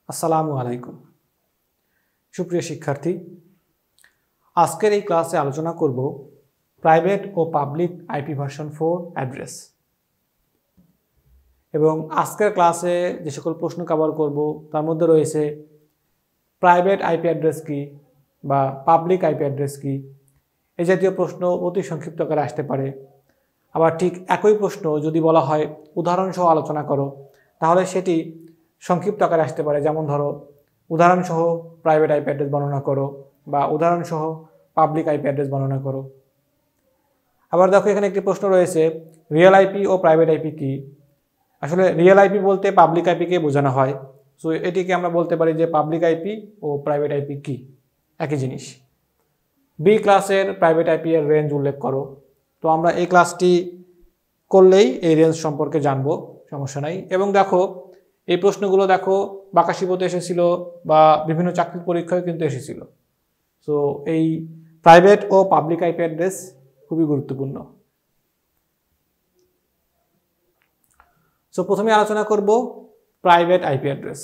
আসসালামু আলাইকুম সুপ্রিয় শিক্ষার্থী, আজকের এই ক্লাসে আলোচনা করব প্রাইভেট ও পাবলিক আইপি ভার্সন 4 অ্যাড্রেস। এবং আজকের ক্লাসে যে সকল প্রশ্ন কভার করব তার মধ্যে রয়েছে প্রাইভেট আইপি অ্যাড্রেস কি বা পাবলিক আইপি অ্যাড্রেস কি, এই জাতীয় প্রশ্ন অতি সংক্ষিপ্ত আকারে আসতে পারে। আবার ঠিক একই প্রশ্ন যদি বলা হয় উদাহরণসহ আলোচনা করো, তাহলে সেটি সংক্ষিপ্ত আকারে আসতে পারে। যেমন ধরো, উদাহরণসহ প্রাইভেট আইপি অ্যাড্রেস বর্ণনা করো বা উদাহরণসহ পাবলিক আইপি অ্যাড্রেস বর্ণনা করো। আবার দেখো, এখানে একটি প্রশ্ন রয়েছে রিয়েল আইপি ও প্রাইভেট আইপি কি। আসলে রিয়েল আইপি বলতে পাবলিক আইপিকে বোঝানো হয়। সো এটিকে আমরা বলতে পারি যে পাবলিক আইপি ও প্রাইভেট আইপি কি, একই জিনিস। বি ক্লাসের প্রাইভেট আইপি এর রেঞ্জ উল্লেখ করো। তো আমরা এই ক্লাসটি করলেই এই রেঞ্জ সম্পর্কে জানবো, সমস্যা নাই। এবং দেখো, এই প্রশ্নগুলো দেখো বাকাশিপতে এসেছিল বা বিভিন্ন চাকরির পরীক্ষায় কিন্তু এসেছিল। সো এই প্রাইভেট ও পাবলিক আইপি অ্যাড্রেস খুবই গুরুত্বপূর্ণ। সো প্রথমে আলোচনা করব প্রাইভেট আইপি অ্যাড্রেস।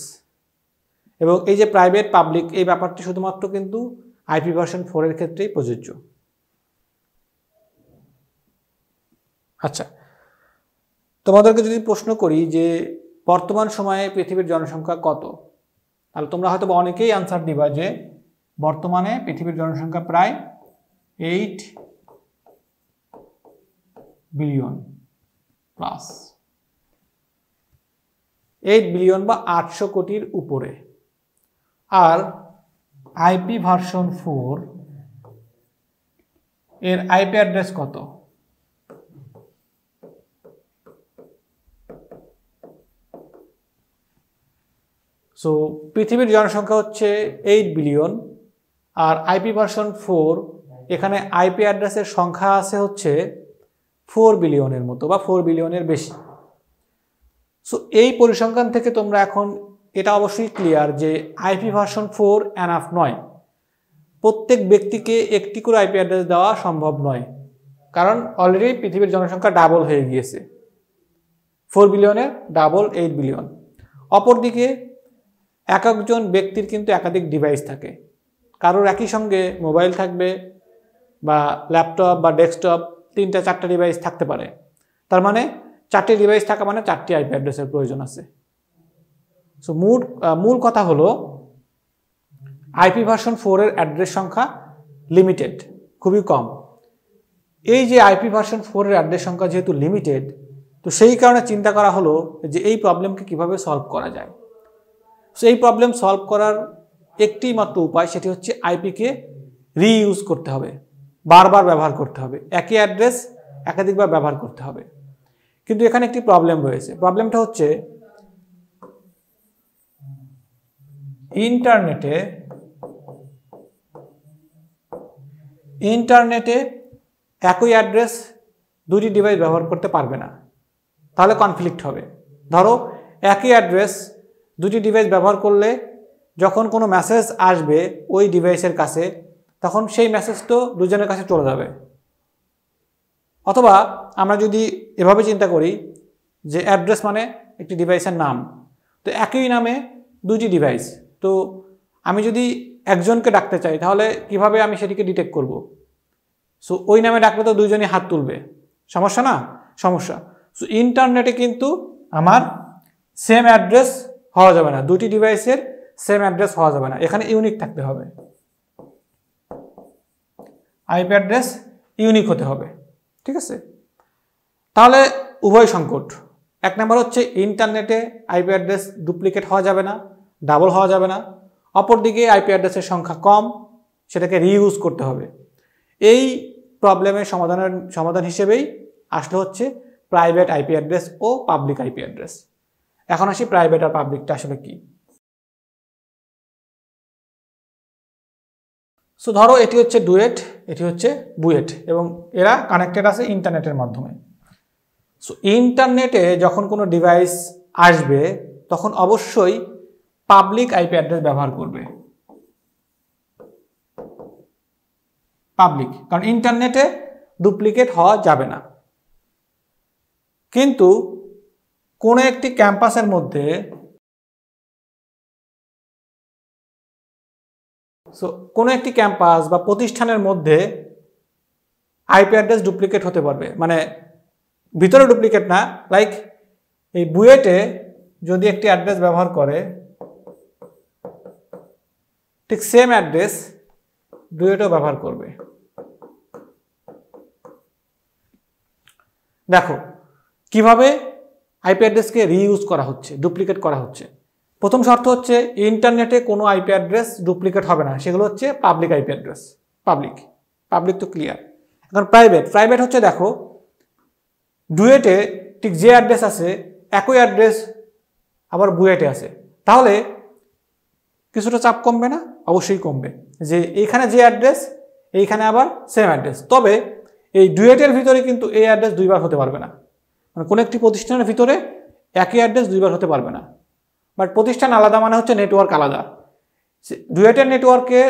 এবং এই যে প্রাইভেট পাবলিক, এই ব্যাপারটি শুধুমাত্র কিন্তু আইপি ভার্সন 4 এর ক্ষেত্রেই প্রযোজ্য। আচ্ছা, তোমাদেরকে যদি প্রশ্ন করি যে বর্তমান সময়ে পৃথিবীর জনসংখ্যা কত, তাহলে তোমরা হয়তো অনেকেই আনসার দিবা যে বর্তমানে পৃথিবীর জনসংখ্যা প্রায় 8 বিলিয়ন প্লাস, 8 বিলিয়ন বা 800 কোটির উপরে। আর আইপি ভার্সন 4 এর আইপি অ্যাড্রেস কত? সো পৃথিবীর জনসংখ্যা হচ্ছে 8 বিলিয়ন, আর আইপি ভার্সন 4 এখানে আইপি অ্যাড্রেসের সংখ্যা আছে হচ্ছে 4 বিলিয়নের মতো বা 4 বিলিয়নের বেশি। সো এই পরিসংখ্যান থেকে তোমরা এখন এটা অবশ্যই ক্লিয়ার যে আইপি ভার্সন 4 এনাফ নয়। প্রত্যেক ব্যক্তিকে একটি করে আইপি অ্যাড্রেস দেওয়া সম্ভব নয়, কারণ অলরেডি পৃথিবীর জনসংখ্যা ডাবল হয়ে গিয়েছে। 4 বিলিয়নের ডাবল 8 বিলিয়ন। অপরদিকে এক একজন ব্যক্তির কিন্তু একাধিক ডিভাইস থাকে। কারোর একই সঙ্গে মোবাইল থাকবে বা ল্যাপটপ বা ডেস্কটপ, 3-4টা ডিভাইস থাকতে পারে। তার মানে 4টি ডিভাইস থাকা মানে 4টি আইপি অ্যাড্রেসের প্রয়োজন আছে। সো মূল কথা হলো আইপি ভার্সন 4 এর অ্যাড্রেস সংখ্যা লিমিটেড, খুবই কম। এই যে আইপি ভার্সন 4 এর অ্যাড্রেস সংখ্যা যেহেতু লিমিটেড, তো সেই কারণে চিন্তা করা হলো যে এই প্রবলেমকে কিভাবে সলভ করা যায়। সো এই প্রবলেম সলভ করার একটি মাত্র উপায়, সেটি হচ্ছে আইপিকে রিইউজ করতে হবে, বারবার ব্যবহার করতে হবে, একই অ্যাড্রেস একাধিকবার ব্যবহার করতে হবে। কিন্তু এখানে একটি প্রবলেম রয়েছে। প্রবলেমটা হচ্ছে ইন্টারনেটে একই অ্যাড্রেস দুটি ডিভাইস ব্যবহার করতে পারবে না, তাহলে কনফ্লিক্ট হবে। ধরো একই অ্যাড্রেস দুটি ডিভাইস ব্যবহার করলে যখন কোনো মেসেজ আসবে ওই ডিভাইসের কাছে, তখন সেই মেসেজ তো দুজনের কাছে চলে যাবে। অথবা আমরা যদি এভাবে চিন্তা করি যে অ্যাড্রেস মানে একটি ডিভাইসের নাম, তো একই নামে দুটি ডিভাইস, তো আমি যদি একজনকে ডাকতে চাই তাহলে কিভাবে আমি সেটিকে ডিটেক্ট করব? সো ওই নামে ডাকলে তো দুইজনই হাত তুলবে, সমস্যা না? সমস্যা। সো ইন্টারনেটে কিন্তু আমার সেম অ্যাড্রেস হওয়া যাবে না, দুটি ডিভাইসের সেম অ্যাড্রেস হওয়া যাবে না, এখানে ইউনিক থাকতে হবে। আইপি অ্যাড্রেস ইউনিক হতে হবে, ঠিক আছে? তাহলে উভয় সংকট। এক নম্বর হচ্ছে ইন্টারনেটে আইপি অ্যাড্রেস ডুপ্লিকেট হওয়া যাবে না, ডাবল হওয়া যাবে না। অপরদিকে আইপি অ্যাড্রেসের সংখ্যা কম, সেটাকে রিইউজ করতে হবে। এই প্রবলেমের সমাধান হিসেবেই আসলে হচ্ছে প্রাইভেট আইপি অ্যাড্রেস ও পাবলিক আইপি অ্যাড্রেস। এখন আসি প্রাইভেট আর পাবলিকটা আসলে কি। সো ধরো এটি হচ্ছে ডুয়েট, এটি হচ্ছে বুয়েট, এবং এরা কানেক্টেড আছে ইন্টারনেটের মাধ্যমে। সো ইন্টারনেটে যখন কোনো ডিভাইস আসবে তখন অবশ্যই পাবলিক আইপি অ্যাড্রেস ব্যবহার করবে, পাবলিক, কারণ ইন্টারনেটে ডুপ্লিকেট হওয়া যাবে না। কিন্তু কোনো একটি ক্যাম্পাসের মধ্যে সো কোনো একটি ক্যাম্পাস বা প্রতিষ্ঠানের মধ্যে আইপি অ্যাড্রেস ডুপ্লিকেট হতে পারবে, মানে ভিতরে ডুপ্লিকেট না, লাইক এই বুয়েটে যদি একটি অ্যাড্রেস ব্যবহার করে ঠিক সেম অ্যাড্রেস ডুয়েটও ব্যবহার করবে। দেখো কিভাবে আইপি অ্যাড্রেসকে রিইউজ করা হচ্ছে, ডুপ্লিকেট করা হচ্ছে। প্রথম শর্ত হচ্ছে ইন্টারনেটে কোনো আইপি অ্যাড্রেস ডুপ্লিকেট হবে না, সেগুলো হচ্ছে পাবলিক আইপি অ্যাড্রেস। পাবলিক তো ক্লিয়ার। এখন প্রাইভেট হচ্ছে, দেখো ডুয়েটে ঠিক যে অ্যাড্রেস আছে একই অ্যাড্রেস আবার বুয়েটে আছে, তাহলে কিছুটা চাপ কমবে না? অবশ্যই কমবে, যে এইখানে যে অ্যাড্রেস এইখানে আবার সেম অ্যাড্রেস। তবে এই ডুয়েটের ভিতরে কিন্তু এই অ্যাড্রেস দুইবার হতে পারবে না, মানে কোনো একটি প্রতিষ্ঠানের ভিতরে একই অ্যাড্রেস দুইবার হতে পারবে না। বাট প্রতিষ্ঠান আলাদা মানে হচ্ছে নেটওয়ার্ক আলাদা। ডুয়েটের নেটওয়ার্কে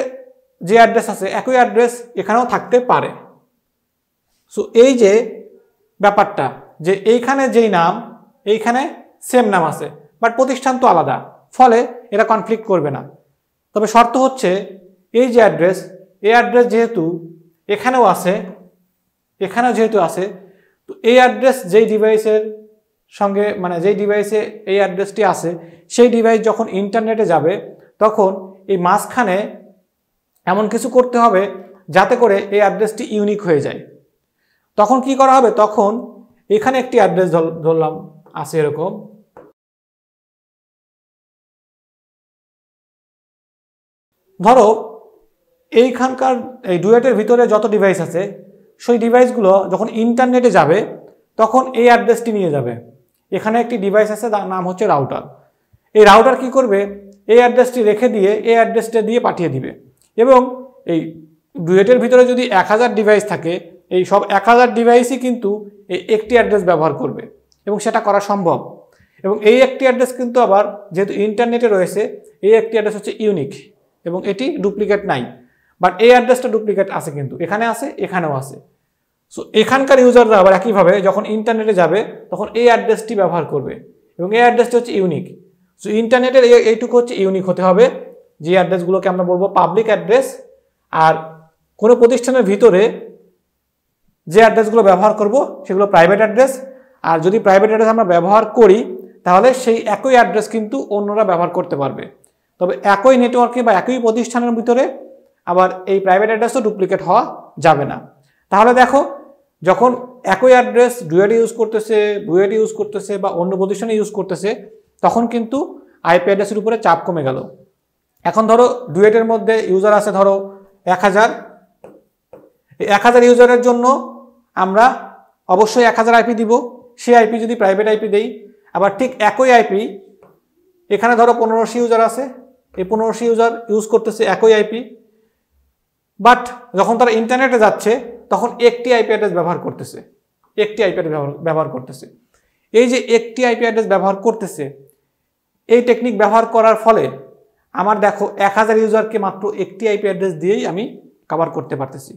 যে অ্যাড্রেস আছে একই অ্যাড্রেস এখানেও থাকতে পারে। সো এই যে ব্যাপারটা, যে এইখানে যেই নাম এইখানে সেম নাম আছে, বাট প্রতিষ্ঠান তো আলাদা, ফলে এরা কনফ্লিক্ট করবে না। তবে শর্ত হচ্ছে এই যে অ্যাড্রেস, এই অ্যাড্রেস যেহেতু এখানেও আছে এখানেও যেহেতু আছে, তো এই অ্যাড্রেস যেই ডিভাইসের সঙ্গে, মানে যেই ডিভাইসে এই অ্যাড্রেসটি আছে সেই ডিভাইস যখন ইন্টারনেটে যাবে তখন এই মাঝখানে এমন কিছু করতে হবে যাতে করে এই অ্যাড্রেসটি ইউনিক হয়ে যায়। তখন কি করা হবে, তখন এখানে একটি অ্যাড্রেস ধরলাম আছে এরকম, ধরো এইখানকার এই ডুয়েটের ভিতরে যত ডিভাইস আছে সেই ডিভাইসগুলো যখন ইন্টারনেটে যাবে তখন এই অ্যাড্রেসটি নিয়ে যাবে। এখানে একটি ডিভাইস আছে, তার নাম হচ্ছে রাউটার। এই রাউটার কি করবে, এই অ্যাড্রেসটি রেখে দিয়ে এই অ্যাড্রেসটা দিয়ে পাঠিয়ে দিবে। এবং এই ডুয়েটের ভিতরে যদি 1000 ডিভাইস থাকে, এই সব 1000 ডিভাইসই কিন্তু এই একটি অ্যাড্রেস ব্যবহার করবে, এবং সেটা করা সম্ভব। এবং এই একটি অ্যাড্রেস কিন্তু আবার যেহেতু ইন্টারনেটে রয়েছে, এই একটি অ্যাড্রেস হচ্ছে ইউনিক এবং এটি ডুপ্লিকেট নাই। বাট এই অ্যাড্রেসটা ডুপ্লিকেট আছে, কিন্তু এখানে আছে এখানেও আছে। সো এখানকার ইউজাররা আবার একইভাবে যখন ইন্টারনেটে যাবে তখন এই অ্যাড্রেসটি ব্যবহার করবে, এবং এই অ্যাড্রেসটি হচ্ছে ইউনিক। সো ইন্টারনেটের এইটুকু হচ্ছে ইউনিক হতে হবে, যে অ্যাড্রেসগুলোকে আমরা বলবো পাবলিক অ্যাড্রেস। আর কোনো প্রতিষ্ঠানের ভিতরে যে অ্যাড্রেসগুলো ব্যবহার করব সেগুলো প্রাইভেট অ্যাড্রেস। আর যদি প্রাইভেট অ্যাড্রেস আমরা ব্যবহার করি তাহলে সেই একই অ্যাড্রেস কিন্তু অন্যরা ব্যবহার করতে পারবে। তবে একই নেটওয়ার্কে বা একই প্রতিষ্ঠানের ভিতরে আবার এই প্রাইভেট অ্যাড্রেসও ডুপ্লিকেট হওয়া যাবে না। তাহলে দেখো, যখন একই অ্যাড্রেস ডুয়েট ইউজ করতেছে, বুয়েট ইউজ করতেছে বা অন্য প্রতিষ্ঠানে ইউজ করতেছে, তখন কিন্তু আইপি অ্যাড্রেসের উপরে চাপ কমে গেল। এখন ধরো ডুয়েটের মধ্যে ইউজার আছে ধরো 1000, এই 1000 ইউজারের জন্য আমরা অবশ্যই 1000 আইপি দিব। সেই আইপি যদি প্রাইভেট আইপি দেই, আবার ঠিক একই আইপি এখানে ধরো 1500 ইউজার আছে, এই 1500 ইউজার ইউজ করতেছে একই আইপি, বাট যখন তারা ইন্টারনেটে যাচ্ছে তখন একটি আইপি অ্যাড্রেস ব্যবহার করতেছে, ব্যবহার করতেছে। এই যে একটি আইপি অ্যাড্রেস ব্যবহার করতেছে, এই টেকনিক ব্যবহার করার ফলে আমার দেখো 1000 ইউজারকে মাত্র একটি আইপি অ্যাড্রেস দিয়েই আমি কভার করতে পারতেছি।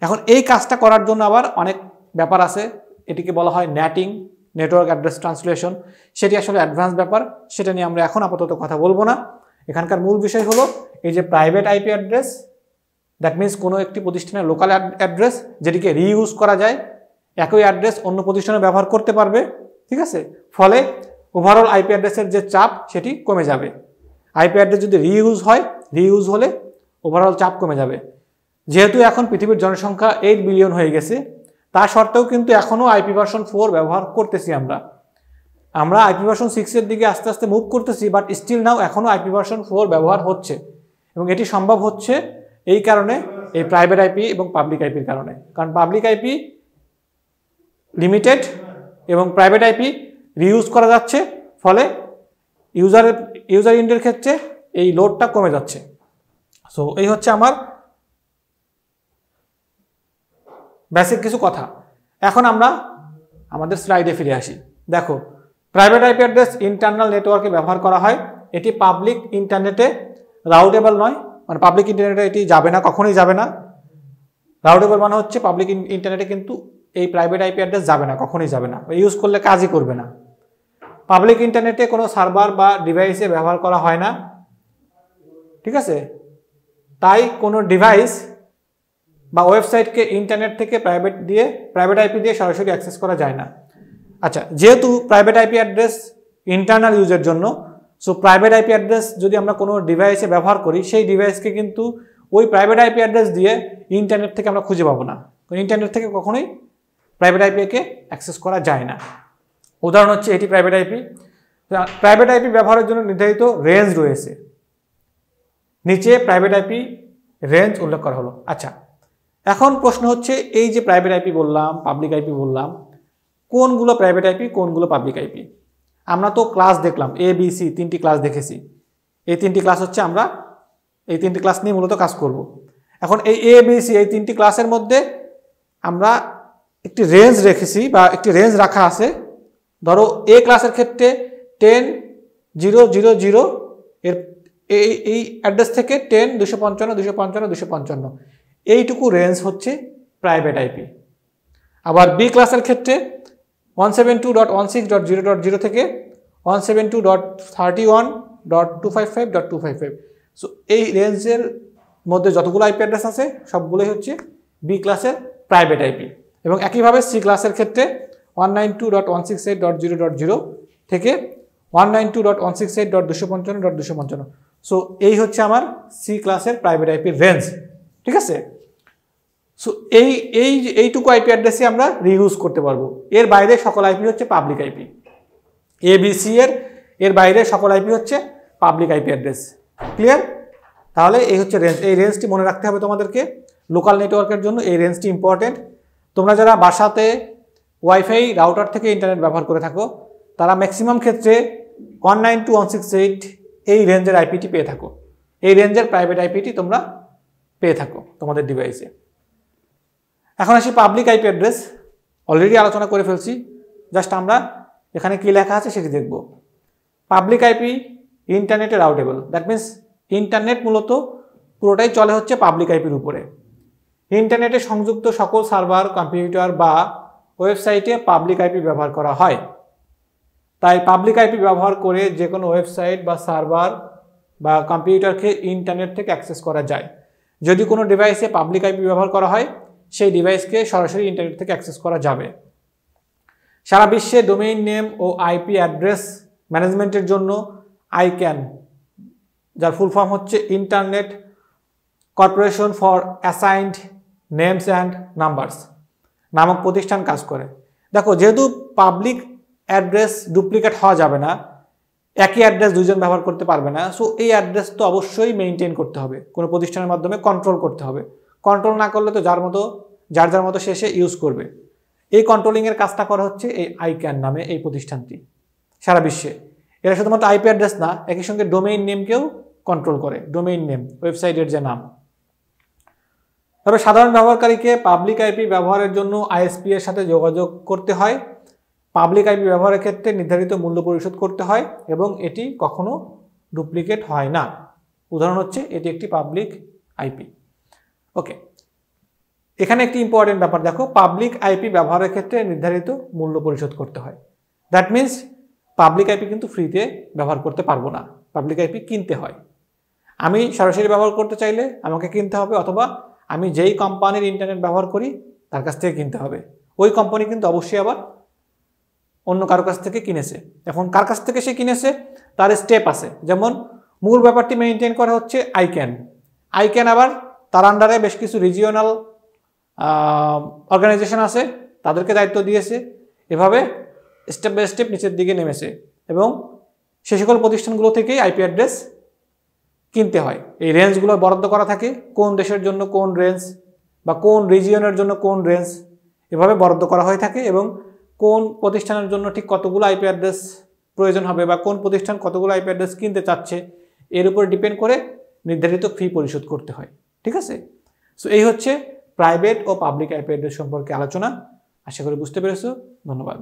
এখন এই কাজটা করার জন্য আবার অনেক ব্যাপার আছে, এটিকে বলা হয় ন্যাটিং, নেটওয়ার্ক অ্যাড্রেস ট্রান্সলেশন। সেটি আসলে অ্যাডভান্স ব্যাপার, সেটা নিয়ে আমরা এখন আপাতত কথা বলবো না। এখানকার মূল বিষয় হলো এই যে private IP address, that means কোনো একটি প্রতিষ্ঠানের লোকাল অ্যাড্রেস যেটিকে রিইউজ করা যায়, একই অ্যাড্রেস অন্য প্রতিষ্ঠানে ব্যবহার করতে পারবে, ঠিক আছে? ফলে ওভারঅল আইপি অ্যাড্রেসের যে চাপ সেটি কমে যাবে। আইপি অ্যাড্রেস যদি রিইউজ হলে ওভারঅল চাপ কমে যাবে। যেহেতু এখন পৃথিবীর জনসংখ্যা 8 বিলিয়ন হয়ে গেছে, তা সত্ত্বেও কিন্তু এখনও আইপি ভার্সন 4 ব্যবহার করতেছি আমরা আইপি ভার্সন 6 দিকে আস্তে আস্তে মুভ করতেছি, বাট স্টিল নাও এখনও আইপি ভার্সন 4 ব্যবহার হচ্ছে। এবং এটি সম্ভব হচ্ছে এই কারণে, এই প্রাইভেট আইপি এবং পাবলিক আইপির কারণে। কারণ পাবলিক আইপি লিমিটেড এবং প্রাইভেট আইপি রিইউজ করা যাচ্ছে, ফলে ইউজার ইন্ডের ক্ষেত্রে এই লোডটা কমে যাচ্ছে। সো এই হচ্ছে আমার বেসিক কিছু কথা। এখন আমরা আমাদের স্লাইডে ফিরে আসি। দেখো, প্রাইভেট আইপি অ্যাড্রেস ইন্টারনাল নেটওয়ার্কে ব্যবহার করা হয়। এটি পাবলিক ইন্টারনেটে রাউটেবল নয়, মানে পাবলিক ইন্টারনেটে এটি যাবে না, কখনোই যাবে না। রাউটেবল মানে হচ্ছে পাবলিক ইন্টারনেটে কিন্তু এই প্রাইভেট আইপি অ্যাড্রেস যাবে না, কখনোই যাবে না, ইউজ করলে কাজই করবে না। পাবলিক ইন্টারনেটে কোনো সার্ভার বা ডিভাইসে ব্যবহার করা হয় না, ঠিক আছে? তাই কোনো ডিভাইস বা ওয়েবসাইটকে ইন্টারনেট থেকে প্রাইভেট আইপি দিয়ে সরাসরি অ্যাক্সেস করা যায় না। আচ্ছা, যেহেতু প্রাইভেট আইপি অ্যাড্রেস ইন্টারনাল ইউজের জন্য, সো প্রাইভেট আইপি অ্যাড্রেস যদি আমরা কোনো ডিভাইসে ব্যবহার করি, সেই ডিভাইসকে কিন্তু ওই প্রাইভেট আইপি অ্যাড্রেস দিয়ে ইন্টারনেট থেকে আমরা খুঁজে পাবো না। ইন্টারনেট থেকে কখনোই প্রাইভেট আইপিকে অ্যাক্সেস করা যায় না। উদাহরণ হচ্ছে এটি প্রাইভেট আইপি। প্রাইভেট আইপি ব্যবহারের জন্য নির্ধারিত রেঞ্জ রয়েছে, নিচে প্রাইভেট আইপি রেঞ্জ উল্লেখ করা হলো। আচ্ছা, এখন প্রশ্ন হচ্ছে এই যে প্রাইভেট আইপি বললাম, পাবলিক আইপি বললাম, কোনগুলো প্রাইভেট আইপি, কোনগুলো পাবলিক আইপি? আমরা তো ক্লাস দেখলাম, ABC 3টি ক্লাস দেখেছি। এই 3টি ক্লাস হচ্ছে আমরা এই 3টি ক্লাস নিয়ে মূলত কাজ করব। এখন এই ABC এই 3টি ক্লাসের মধ্যে আমরা একটি রেঞ্জ রেখেছি বা একটি রেঞ্জ রাখা আছে। ধরো এ ক্লাসের ক্ষেত্রে 10.0.0.0 এর এই অ্যাড্রেস থেকে 10.255.255.255 এইটুকু রেঞ্জ হচ্ছে প্রাইভেট আইপি। আবার বি ক্লাসের ক্ষেত্রে 172.168.0.0 থেকে 172.31.255.255। সো এই রেঞ্জের মধ্যে যতগুলো আইপি অ্যাড্রেস আছে সবগুলোই হচ্ছে বি ক্লাসের প্রাইভেট আইপি। এবং একইভাবে সি ক্লাসের ক্ষেত্রে 192.168.0.0 থেকে 192.168.255.255। সো এই হচ্ছে আমার সি ক্লাসের প্রাইভেট আইপির রেঞ্জ, ঠিক আছে? সো এইটুকু আইপি অ্যাড্রেসই আমরা রিইউজ করতে পারবো। এর বাইরে সকল আইপি হচ্ছে পাবলিক আইপি। ABC এর বাইরে সকল আইপি হচ্ছে পাবলিক আইপি অ্যাড্রেস। ক্লিয়ার? তাহলে এই হচ্ছে রেঞ্জ। এই রেঞ্জটি মনে রাখতে হবে তোমাদেরকে। লোকাল নেটওয়ার্কের জন্য এই রেঞ্জটি ইম্পর্টেন্ট। তোমরা যারা বাসাতে ওয়াইফাই রাউটার থেকে ইন্টারনেট ব্যবহার করে থাকো, তারা ম্যাক্সিমাম ক্ষেত্রে 192.168 এই রেঞ্জের আইপিটি পেয়ে থাকো। এই রেঞ্জের প্রাইভেট আইপিটি তোমরা পেয়ে থাকো তোমাদের ডিভাইসে। এখন আসি পাবলিক আইপি অ্যাড্রেস। অলরেডি আলোচনা করে ফেলছি, জাস্ট আমরা এখানে কি লেখা আছে সেটি দেখব। পাবলিক আইপি ইন্টারনেটে রাউটেবল, দ্যাট মিনস ইন্টারনেট মূলত পুরোটাই চলে হচ্ছে পাবলিক আইপির উপরে। ইন্টারনেটে সংযুক্ত সকল সার্ভার, কম্পিউটার বা ওয়েবসাইটে পাবলিক আইপি ব্যবহার করা হয়। তাই পাবলিক আইপি ব্যবহার করে যে কোনো ওয়েবসাইট বা সার্ভার বা কম্পিউটারকে ইন্টারনেট থেকে অ্যাক্সেস করা যায়। যদি কোনো ডিভাইসে পাবলিক আইপি ব্যবহার করা হয়, সেই ডিভাইসকে সরাসরি ইন্টারনেট থেকে অ্যাক্সেস করা যাবে। সারা বিশ্বে ডোমেইন নেম ও আইপি অ্যাড্রেস ম্যানেজমেন্টের জন্য ICANN, যার ফুল ফর্ম হচ্ছে internet corporation for assigned names and numbers নামক প্রতিষ্ঠান কাজ করে। দেখো, যেহেতু পাবলিক অ্যাড্রেস ডুপ্লিকেট হওয়া যাবে না, একই অ্যাড্রেস দুজন ব্যবহার করতে পারবে না, সো এই অ্যাড্রেস তো অবশ্যই মেনটেন করতে হবে, কোনো প্রতিষ্ঠানের মাধ্যমে কন্ট্রোল করতে হবে। কন্ট্রোল না করলে তো যার মতো শেষে ইউজ করবে। এই কন্ট্রোলিংয়ের কাজটা করা হচ্ছে এই ICANN নামে এই প্রতিষ্ঠানটি সারা বিশ্বে। এরা শুধুমাত্র আইপি অ্যাড্রেস না, একই সঙ্গে ডোমেইন নেমকেও কন্ট্রোল করে, ডোমেইন নেম ওয়েবসাইটের যে নাম। তবে সাধারণ ব্যবহারকারীকে পাবলিক আইপি ব্যবহারের জন্য ISP এর সাথে যোগাযোগ করতে হয়। পাবলিক আইপি ব্যবহারের ক্ষেত্রে নির্ধারিত মূল্য পরিশোধ করতে হয় এবং এটি কখনো ডুপ্লিকেট হয় না। উদাহরণ হচ্ছে এটি একটি পাবলিক আইপি। ওকে, এখানে একটি ইম্পর্টেন্ট ব্যাপার দেখো, পাবলিক আইপি ব্যবহারের ক্ষেত্রে নির্ধারিত মূল্য পরিশোধ করতে হয়। দ্যাট মিনস পাবলিক আইপি কিন্তু ফ্রিতে ব্যবহার করতে পারবো না, পাবলিক আইপি কিনতে হয়। আমি সরাসরি ব্যবহার করতে চাইলে আমাকে কিনতে হবে, অথবা আমি যেই কোম্পানির ইন্টারনেট ব্যবহার করি তার কাছ থেকে কিনতে হবে। ওই কোম্পানি কিন্তু অবশ্যই আবার অন্য কারো কাছ থেকে কিনেছে। এখন কার কাছ থেকে সে কিনেছে তার স্টেপ আছে, যেমন মূল ব্যাপারটি মেনটেন করা হচ্ছে ICANN, আবার তার আন্ডারে বেশ কিছু রিজিওনাল অর্গানাইজেশন আছে, তাদেরকে দায়িত্ব দিয়েছে। এভাবে স্টেপ বাই স্টেপ নিচের দিকে নেমেছে এবং সে সকল প্রতিষ্ঠানগুলো থেকেই আইপি অ্যাড্রেস কিনতে হয়। এই রেঞ্জগুলো বরাদ্দ করা থাকে, কোন দেশের জন্য কোন রেঞ্জ বা কোন রিজিয়নের জন্য কোন রেঞ্জ, এভাবে বরাদ্দ করা হয়ে থাকে। এবং কোন প্রতিষ্ঠানের জন্য ঠিক কতগুলো আইপি অ্যাড্রেস প্রয়োজন হবে বা কোন প্রতিষ্ঠান কতগুলো আইপি অ্যাড্রেস কিনতে চাচ্ছে, এর উপর ডিপেন্ড করে নির্ধারিত ফি পরিশোধ করতে হয়। ঠিক আছে? সো এই হচ্ছে প্রাইভেট ও পাবলিক আইপি অ্যাড্রেস সম্পর্কে আলোচনা। আশা করি বুঝতে পেরেছো। ধন্যবাদ।